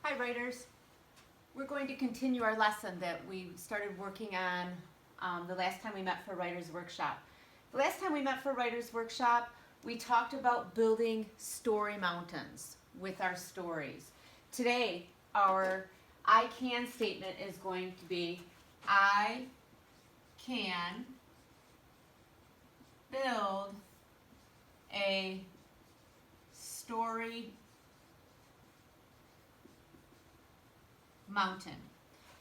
Hi writers, we're going to continue our lesson that we started working on the last time we met for Writers Workshop. The last time we met for Writers Workshop, we talked about building story mountains with our stories. Today, our I can statement is going to be, I can build a story mountain.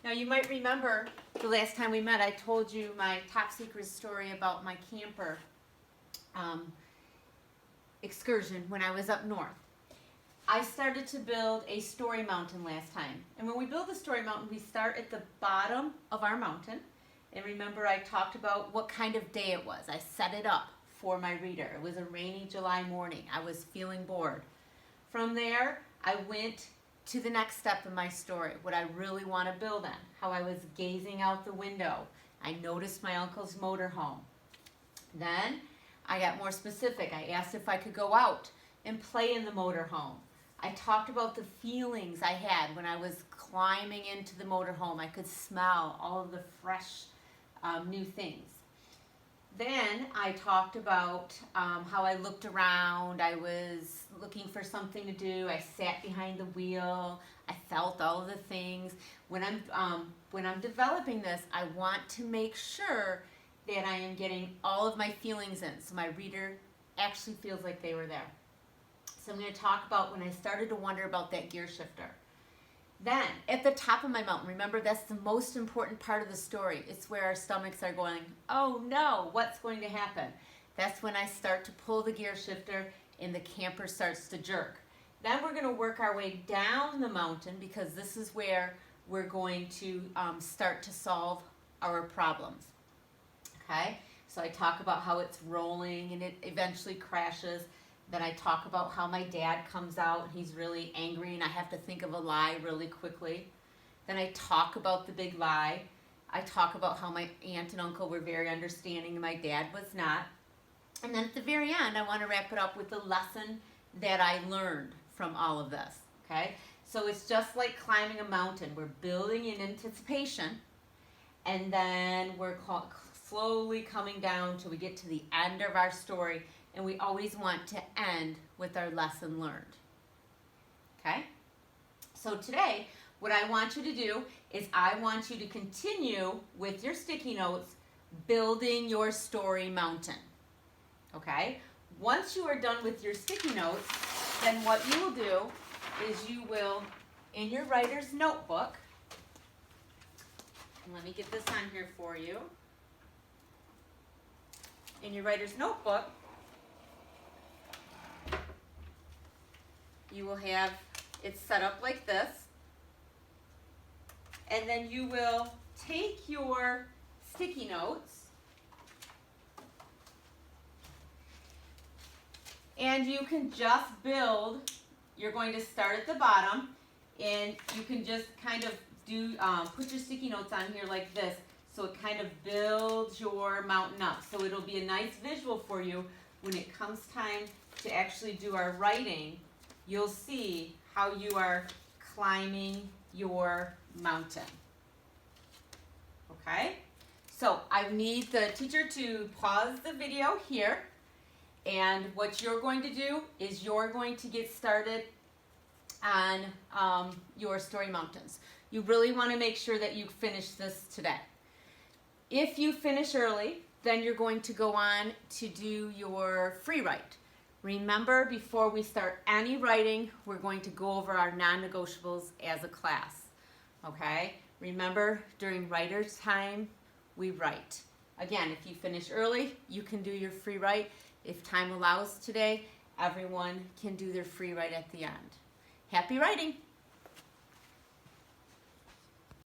Now you might remember the last time we met I told you my top secret story about my camper excursion when I was up north. I started to build a story mountain last time, and when we build a story mountain we start at the bottom of our mountain, and remember I talked about what kind of day it was. I set it up for my reader. It was a rainy July morning. I was feeling bored. From there I went to the next step in my story, what I really want to build on, how I was gazing out the window. I noticed my uncle's motorhome. Then I got more specific. I asked if I could go out and play in the motorhome. I talked about the feelings I had when I was climbing into the motorhome. I could smell all of the fresh new things. Then I talked about how I looked around. I was looking for something to do. I sat behind the wheel. I felt all of the things. When I'm developing this, I want to make sure that I am getting all of my feelings in, so my reader actually feels like they were there. So I'm going to talk about when I started to wonder about that gear shifter. Then, at the top of my mountain, remember that's the most important part of the story. It's where our stomachs are going, oh no, what's going to happen? That's when I start to pull the gear shifter and the camper starts to jerk. Then we're going to work our way down the mountain, because this is where we're going to start to solve our problems. Okay, so I talk about how it's rolling and it eventually crashes. Then I talk about how my dad comes out and he's really angry and I have to think of a lie really quickly. Then I talk about the big lie. I talk about how my aunt and uncle were very understanding and my dad was not. And then at the very end, I want to wrap it up with the lesson that I learned from all of this. Okay, so it's just like climbing a mountain. We're building in anticipation, and then we're slowly coming down till we get to the end of our story. And we always want to end with our lesson learned. Okay? So today, what I want you to do is I want you to continue with your sticky notes, building your story mountain. Okay? Once you are done with your sticky notes, then what you will do is you will, in your writer's notebook, and let me get this on here for you. In your writer's notebook, you will have it set up like this, and then you will take your sticky notes and you can just build. You're going to start at the bottom and you can just kind of do put your sticky notes on here like this, so it kind of builds your mountain up. So it'll be a nice visual for you when it comes time to actually do our writing. You'll see how you are climbing your mountain. Okay? So I need the teacher to pause the video here, and what you're going to do is you're going to get started on your story mountains. You really want to make sure that you finish this today. If you finish early, then you're going to go on to do your free write. Remember, before we start any writing, we're going to go over our non-negotiables as a class, okay? Remember, during writer's time, we write. Again, if you finish early, you can do your free write. If time allows today, everyone can do their free write at the end. Happy writing!